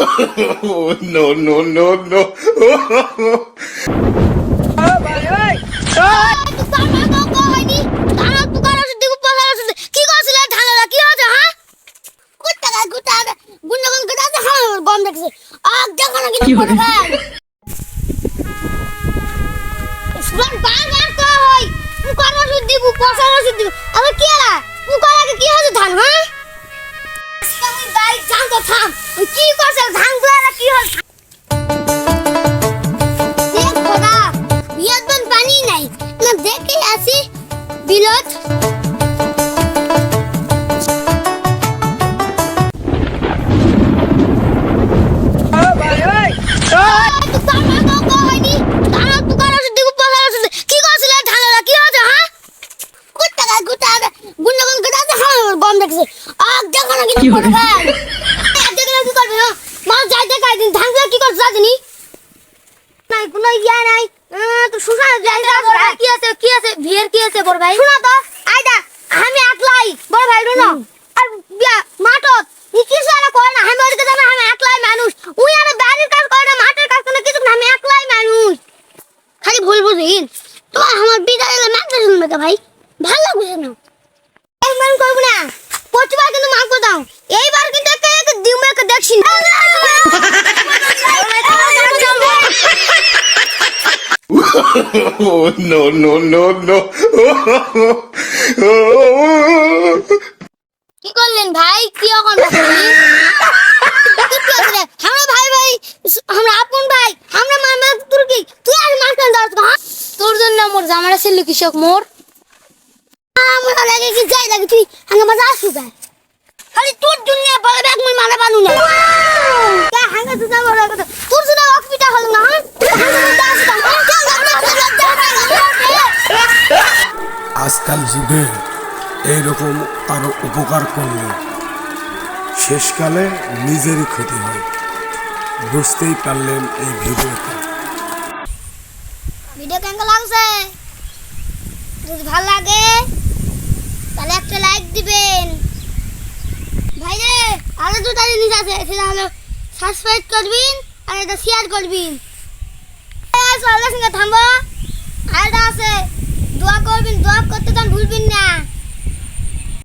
Oh, no, no, no, no. কি করছে ধান গুলা কি হল দেখ খোদা বিয়াত বন পানি নাই না দেখে আসি বিলত ভাই ভালো লাগছে না এমন করব না প্রতিবার কিন্তু মাংস দাও এইবার কিন্তু একটা দিউমাকে দেখছি Oh, no, no, no, no. কি করলেন ভাই কি এখন আমরা ভাই ভাই আমরা আপন ভাই আমরা মামা তোর কি তুই আর মাছ দাও তোর জন্য মোর জামাটা ছিল কৃষক মোর আমরা লাগে কি যাই লাগে তুই হাঙ্গা মজা আসু যায় খালি তোর দুনিয়া বলে ব্যাগ মই মারা বানু না কে হাঙ্গা তুই যাবো কথা তোর জন্য অসুবিধা হল না আজকাল যুগে এইরকম কারো উপকার করলে শেষকালে নিজেরই ক্ষতি হয় বুঝতেই পারলেন এই ভিডিওতে ভিডিও কেমন লাগছে যদি ভালো লাগে তাহলে একটা লাইক দিবেন ভাই রে আরো দুটা জিনিস আছে সেটা হলো সাবস্ক্রাইব করবেন আর এটা শেয়ার করবেন চলো সঙ্গে থামবো আর আছে দোয়া করবেন দোয়া করতে তো ভুলবেন না